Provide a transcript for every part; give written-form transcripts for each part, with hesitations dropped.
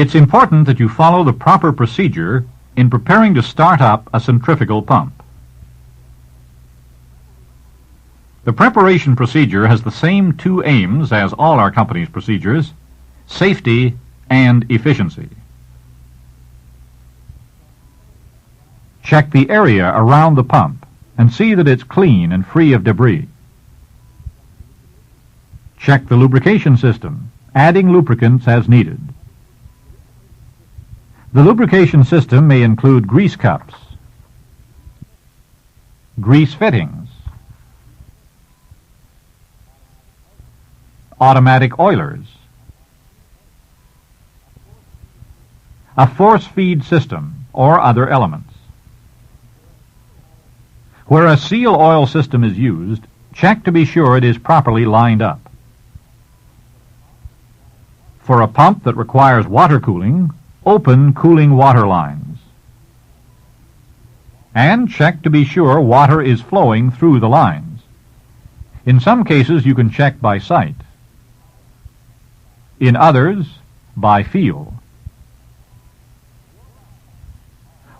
It's important that you follow the proper procedure in preparing to start up a centrifugal pump. The preparation procedure has the same two aims as all our company's procedures: safety and efficiency. Check the area around the pump and see that it's clean and free of debris. Check the lubrication system, adding lubricants as needed. The lubrication system may include grease cups, grease fittings, automatic oilers, a force feed system, or other elements. Where a seal oil system is used, check to be sure it is properly lined up. For a pump that requires water cooling, open cooling water lines. And check to be sure water is flowing through the lines. In some cases, you can check by sight. In others, by feel.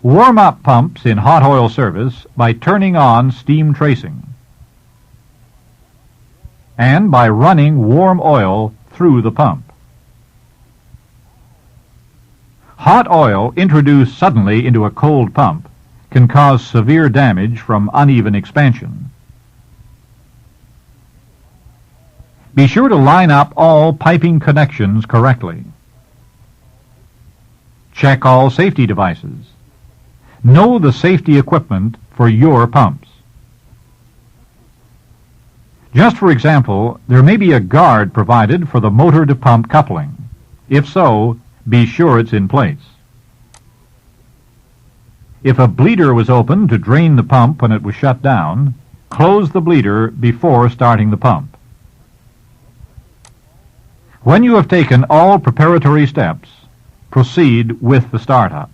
Warm up pumps in hot oil service by turning on steam tracing and by running warm oil through the pump. Hot oil introduced suddenly into a cold pump can cause severe damage from uneven expansion. Be sure to line up all piping connections correctly. Check all safety devices. Know the safety equipment for your pumps. Just for example, there may be a guard provided for the motor-to-pump coupling. If so, be sure it's in place. If a bleeder was opened to drain the pump when it was shut down, close the bleeder before starting the pump. When you have taken all preparatory steps, proceed with the startup.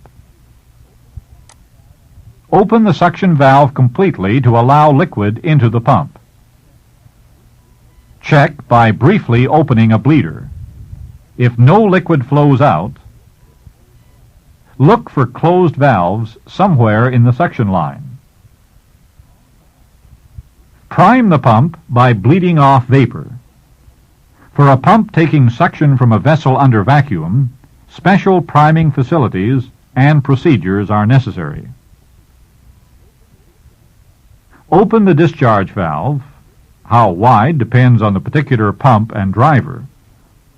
Open the suction valve completely to allow liquid into the pump. Check by briefly opening a bleeder. If no liquid flows out, look for closed valves somewhere in the suction line. Prime the pump by bleeding off vapor. For a pump taking suction from a vessel under vacuum, special priming facilities and procedures are necessary. Open the discharge valve. How wide depends on the particular pump and driver.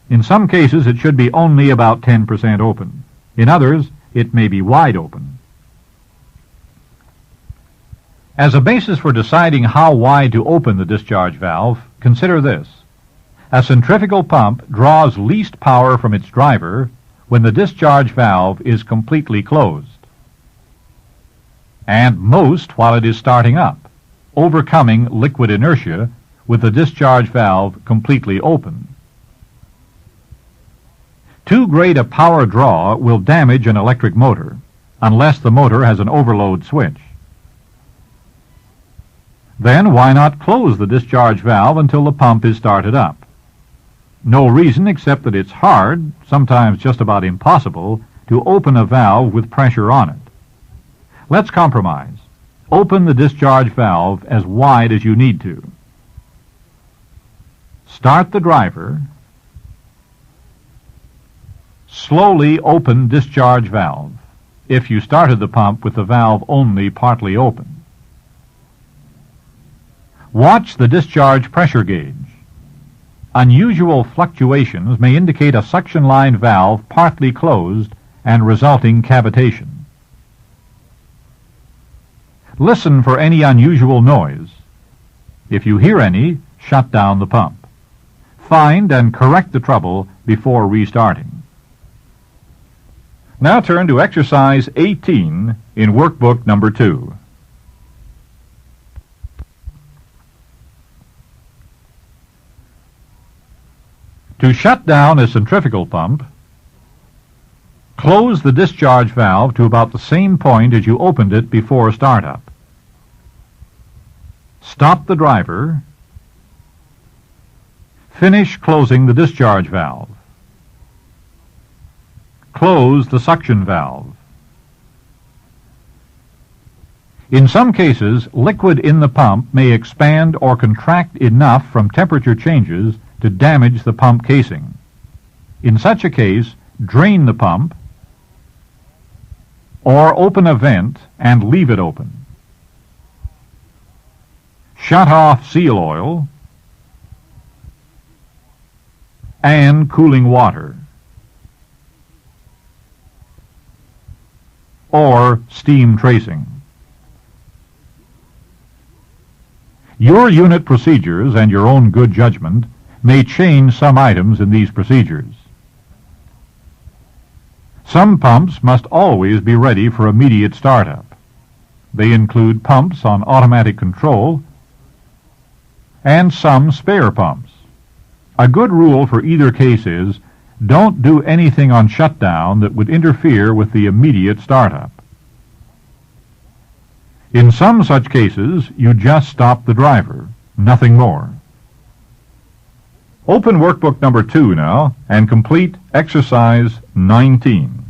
In some cases, it should be only about 10% open. In others, it may be wide open. As a basis for deciding how wide to open the discharge valve, consider this. A centrifugal pump draws least power from its driver when the discharge valve is completely closed, and most while it is starting up, overcoming liquid inertia with the discharge valve completely open. Too great a power draw will damage an electric motor, unless the motor has an overload switch. Then why not close the discharge valve until the pump is started up? No reason except that it's hard, sometimes just about impossible, to open a valve with pressure on it. Let's compromise. Open the discharge valve as wide as you need to. Start the driver. Slowly open discharge valve, if you started the pump with the valve only partly open. Watch the discharge pressure gauge. Unusual fluctuations may indicate a suction line valve partly closed and resulting cavitation. Listen for any unusual noise. If you hear any, shut down the pump. Find and correct the trouble before restarting. Now turn to exercise 18 in workbook number 2. To shut down a centrifugal pump, close the discharge valve to about the same point as you opened it before startup. Stop the driver. Finish closing the discharge valve. Close the suction valve. In some cases, liquid in the pump may expand or contract enough from temperature changes to damage the pump casing. In such a case, drain the pump or open a vent and leave it open. Shut off seal oil and cooling water or steam tracing. Your unit procedures and your own good judgment may change some items in these procedures. Some pumps must always be ready for immediate startup. They include pumps on automatic control and some spare pumps. A good rule for either case is, don't do anything on shutdown that would interfere with the immediate startup. In some such cases, you just stop the driver, nothing more. Open workbook number 2 now and complete exercise 19.